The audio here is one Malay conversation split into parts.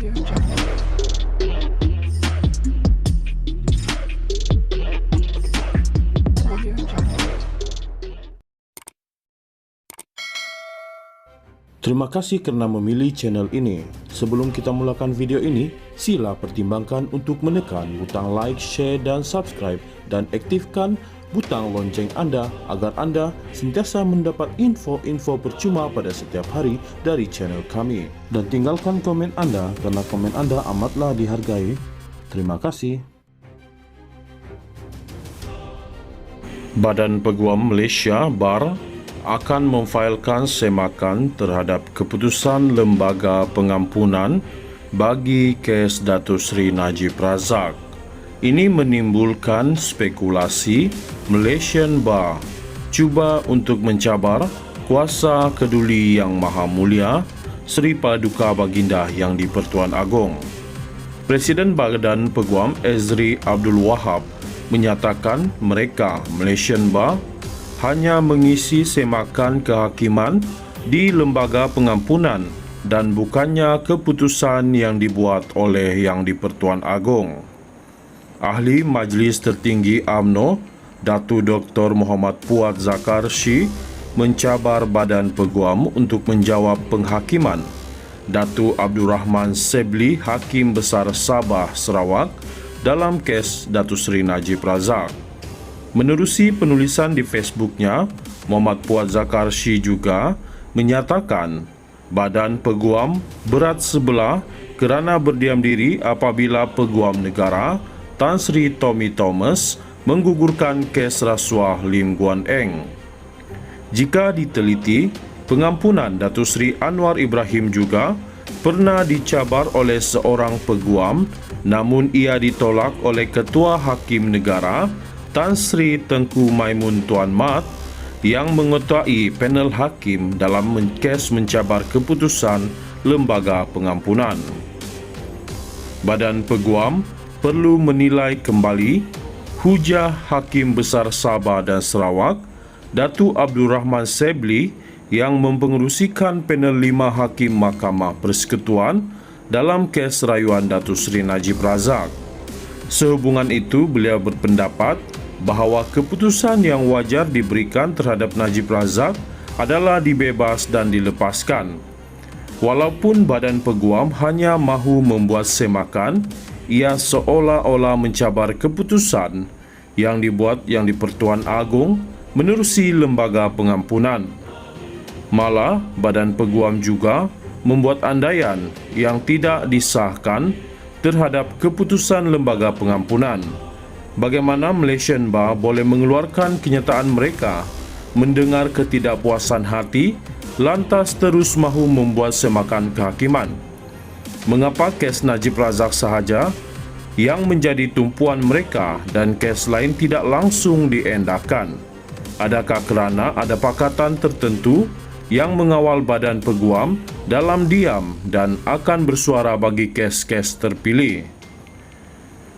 Terima kasih kerana memilih channel ini. Sebelum kita mulakan video ini, sila pertimbangkan untuk menekan butang like, share dan subscribe dan aktifkan butang lonceng anda agar anda sentiasa mendapat info-info percuma pada setiap hari dari channel kami. Dan tinggalkan komen anda kerana komen anda amatlah dihargai. Terima kasih. Badan Peguam Malaysia (BAR) akan memfailkan semakan terhadap keputusan Lembaga Pengampunan bagi kes Datuk Seri Najib Razak. Ini menimbulkan spekulasi Malaysian BAR cuba untuk mencabar kuasa keduli Yang Maha Mulia Seri Paduka Baginda Yang di-Pertuan Agong. Presiden Badan Peguam Ezri Abdul Wahab menyatakan mereka Malaysian BAR hanya mengisi semakan kehakiman di Lembaga Pengampunan dan bukannya keputusan yang dibuat oleh Yang di-Pertuan Agong. Ahli Majlis Tertinggi UMNO, Datuk Dr. Muhammad Puat Zakarshi mencabar Badan Peguam untuk menjawab penghakiman Datuk Abdul Rahman Sebli, Hakim Besar Sabah, Sarawak dalam kes Datuk Seri Najib Razak. Menerusi penulisan di Facebooknya, Muhammad Puat Zakarshi juga menyatakan Badan Peguam berat sebelah kerana berdiam diri apabila Peguam Negara Tan Sri Tommy Thomas menggugurkan kes rasuah Lim Guan Eng. Jika diteliti, pengampunan Datuk Seri Anwar Ibrahim juga pernah dicabar oleh seorang peguam, namun ia ditolak oleh Ketua Hakim Negara Tan Sri Tengku Maimun Tuan Mat yang mengetuai panel hakim dalam kes mencabar keputusan Lembaga Pengampunan. Badan Peguam perlu menilai kembali hujah Hakim Besar Sabah dan Sarawak Datuk Abdul Rahman Sebli yang mempengerusikan panel 5 Hakim Mahkamah Persekutuan dalam kes rayuan Datuk Seri Najib Razak. Sehubungan itu, beliau berpendapat bahawa keputusan yang wajar diberikan terhadap Najib Razak adalah dibebas dan dilepaskan. Walaupun Badan Peguam hanya mahu membuat semakan, ia seolah-olah mencabar keputusan yang dibuat Yang di-Pertuan Agong menerusi Lembaga Pengampunan. Malah, Badan Peguam juga membuat andaian yang tidak disahkan terhadap keputusan Lembaga Pengampunan. Bagaimana Malaysian BAR boleh mengeluarkan kenyataan mereka mendengar ketidakpuasan hati lantas terus mahu membuat semakan kehakiman? Mengapa kes Najib Razak sahaja yang menjadi tumpuan mereka dan kes lain tidak langsung diendahkan? Adakah kerana ada pakatan tertentu yang mengawal Badan Peguam dalam diam dan akan bersuara bagi kes-kes terpilih?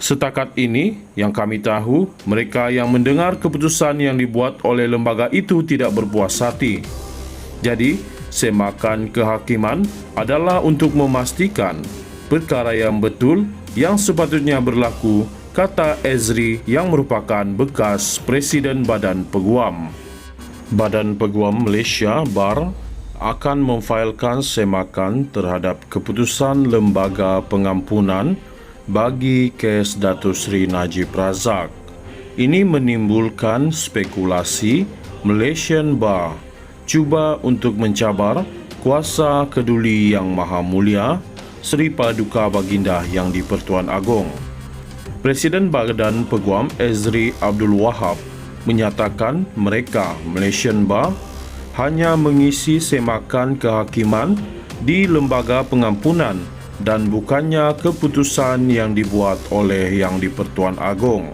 Setakat ini, yang kami tahu, mereka yang mendengar keputusan yang dibuat oleh lembaga itu tidak berpuas hati. Jadi, semakan kehakiman adalah untuk memastikan perkara yang betul yang sepatutnya berlaku, kata Ezri yang merupakan bekas Presiden Badan Peguam. Badan Peguam Malaysia (BAR) akan memfailkan semakan terhadap keputusan Lembaga Pengampunan bagi kes Datuk Seri Najib Razak. Ini menimbulkan spekulasi Malaysian BAR cuba untuk mencabar kuasa keduli Yang Maha Mulia Seri Paduka Baginda Yang di-Pertuan Agong. Presiden Badan Peguam Ezri Abdul Wahab menyatakan mereka Malaysian BAR hanya mengisi semakan kehakiman di Lembaga Pengampunan dan bukannya keputusan yang dibuat oleh Yang di-Pertuan Agong.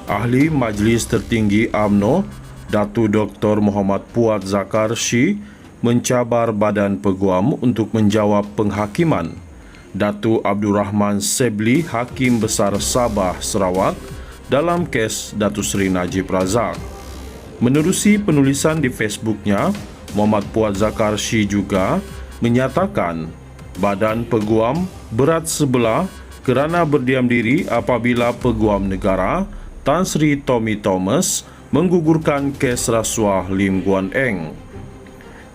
Ahli Majlis Tertinggi UMNO, Datuk Dr. Muhammad Puat Zakarshi mencabar Badan Peguam untuk menjawab penghakiman Datuk Abdul Rahman Sebli, Hakim Besar Sabah, Sarawak dalam kes Datuk Seri Najib Razak. Menerusi penulisan di Facebooknya, Muhammad Puat Zakarshi juga menyatakan Badan Peguam berat sebelah kerana berdiam diri apabila Peguam Negara Tan Sri Tommy Thomas menggugurkan kes rasuah Lim Guan Eng.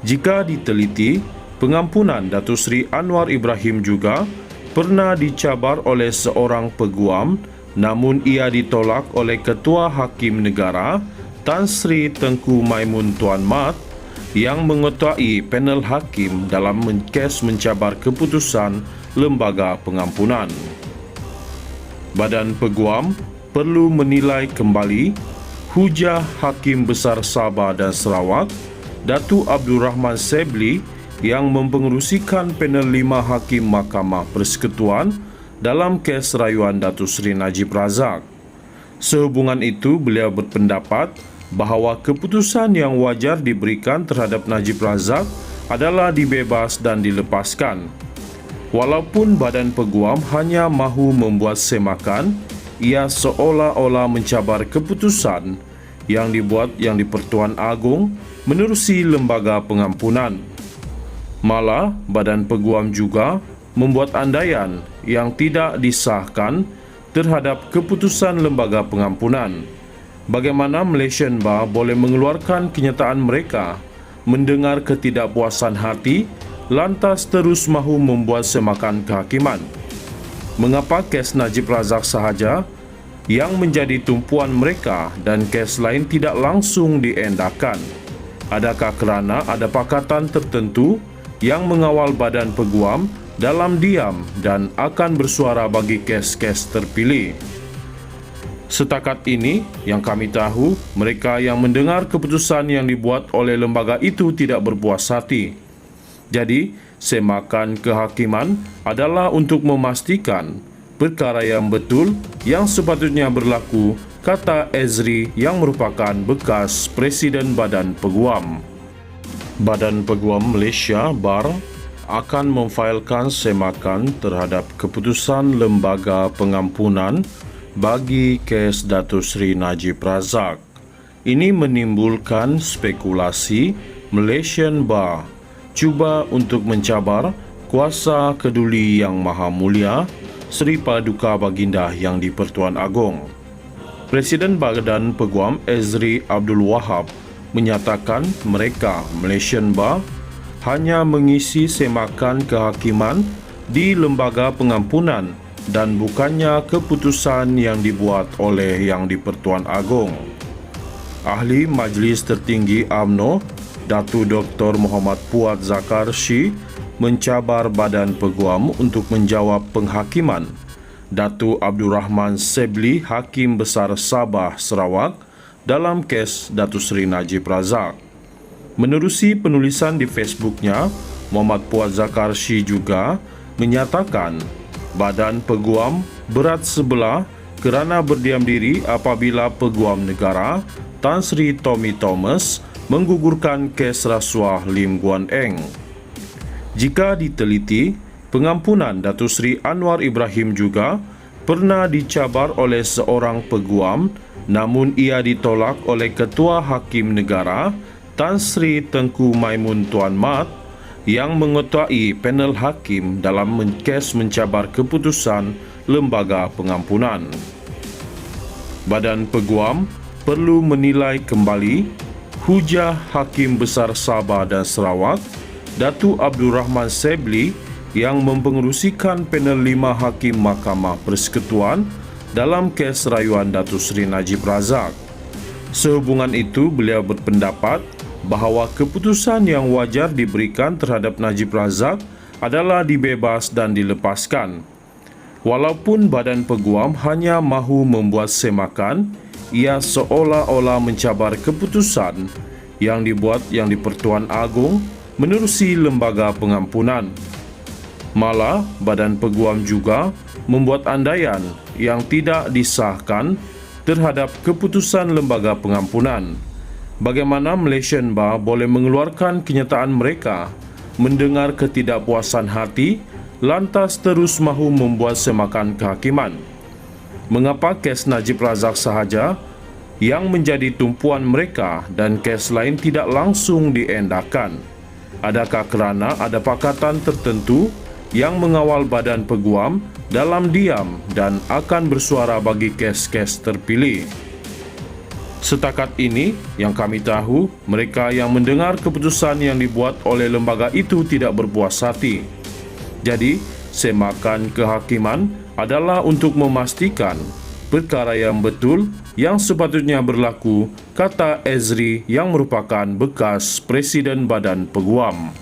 Jika diteliti, pengampunan Datuk Seri Anwar Ibrahim juga pernah dicabar oleh seorang peguam, namun ia ditolak oleh Ketua Hakim Negara Tan Sri Tengku Maimun Tuan Mat yang mengetuai panel hakim dalam kes mencabar keputusan Lembaga Pengampunan. Badan Peguam perlu menilai kembali hujah Hakim Besar Sabah dan Sarawak Datuk Abdul Rahman Sebli yang mempengerusikan panel 5 Hakim Mahkamah Persekutuan dalam kes rayuan Datuk Seri Najib Razak. Sehubungan itu, beliau berpendapat bahawa keputusan yang wajar diberikan terhadap Najib Razak adalah dibebas dan dilepaskan. Walaupun Badan Peguam hanya mahu membuat semakan, ia seolah-olah mencabar keputusan yang dibuat Yang di-Pertuan Agong menerusi Lembaga Pengampunan. Malah, Badan Peguam juga membuat andaian yang tidak disahkan terhadap keputusan Lembaga Pengampunan. Bagaimana Malaysian Bar boleh mengeluarkan kenyataan mereka mendengar ketidakpuasan hati lantas terus mahu membuat semakan kehakiman? Mengapa kes Najib Razak sahaja yang menjadi tumpuan mereka dan kes lain tidak langsung diendakan? Adakah kerana ada pakatan tertentu yang mengawal Badan Peguam dalam diam dan akan bersuara bagi kes-kes terpilih? Setakat ini, yang kami tahu, mereka yang mendengar keputusan yang dibuat oleh lembaga itu tidak berpuas hati. Jadi, semakan kehakiman adalah untuk memastikan perkara yang betul yang sepatutnya berlaku, kata Ezri yang merupakan bekas Presiden Badan Peguam. Badan Peguam Malaysia BAR akan memfailkan semakan terhadap keputusan Lembaga Pengampunan bagi kes Datuk Seri Najib Razak. Ini menimbulkan spekulasi Malaysian Bar cuba untuk mencabar kuasa keduli Yang Maha Mulia Seri Paduka Baginda Yang di-Pertuan Agong. Presiden Badan Peguam Ezri Abdul Wahab menyatakan mereka Malaysian Bar hanya mengisi semakan kehakiman di Lembaga Pengampunan dan bukannya keputusan yang dibuat oleh Yang di-Pertuan Agong. Ahli Majlis Tertinggi UMNO, Datuk Dr. Muhammad Puat Zakarshi mencabar Badan Peguam untuk menjawab penghakiman Datuk Abdul Rahman Sebli, Hakim Besar Sabah Sarawak dalam kes Datuk Seri Najib Razak. Menerusi penulisan di Facebooknya, Muhammad Puat Zakarshi juga menyatakan Badan Peguam berat sebelah kerana berdiam diri apabila Peguam Negara Tan Sri Tommy Thomas menggugurkan kes rasuah Lim Guan Eng. Jika diteliti, pengampunan Datuk Seri Anwar Ibrahim juga pernah dicabar oleh seorang peguam, namun ia ditolak oleh Ketua Hakim Negara Tan Sri Tengku Maimun Tuan Mat yang mengetuai panel hakim dalam kes mencabar keputusan Lembaga Pengampunan. Badan Peguam perlu menilai kembali hujah Hakim Besar Sabah dan Sarawak Datuk Abdul Rahman Sebli yang mempengerusikan panel 5 Hakim Mahkamah Persekutuan dalam kes rayuan Datuk Seri Najib Razak. Sehubungan itu, beliau berpendapat bahawa keputusan yang wajar diberikan terhadap Najib Razak adalah dibebas dan dilepaskan. Walaupun Badan Peguam hanya mahu membuat semakan, ia seolah-olah mencabar keputusan yang dibuat Yang di-Pertuan Agong menerusi Lembaga Pengampunan. Malah, Badan Peguam juga membuat andaian yang tidak disahkan terhadap keputusan Lembaga Pengampunan. Bagaimana Malaysian Bar boleh mengeluarkan kenyataan mereka mendengar ketidakpuasan hati lantas terus mahu membuat semakan kehakiman? Mengapa kes Najib Razak sahaja yang menjadi tumpuan mereka dan kes lain tidak langsung diendakan? Adakah kerana ada pakatan tertentu yang mengawal Badan Peguam dalam diam dan akan bersuara bagi kes-kes terpilih. Setakat ini, yang kami tahu, mereka yang mendengar keputusan yang dibuat oleh lembaga itu tidak berpuas hati. Jadi, semakan kehakiman adalah untuk memastikan perkara yang betul yang sepatutnya berlaku, kata Ezri yang merupakan bekas Presiden Badan Peguam.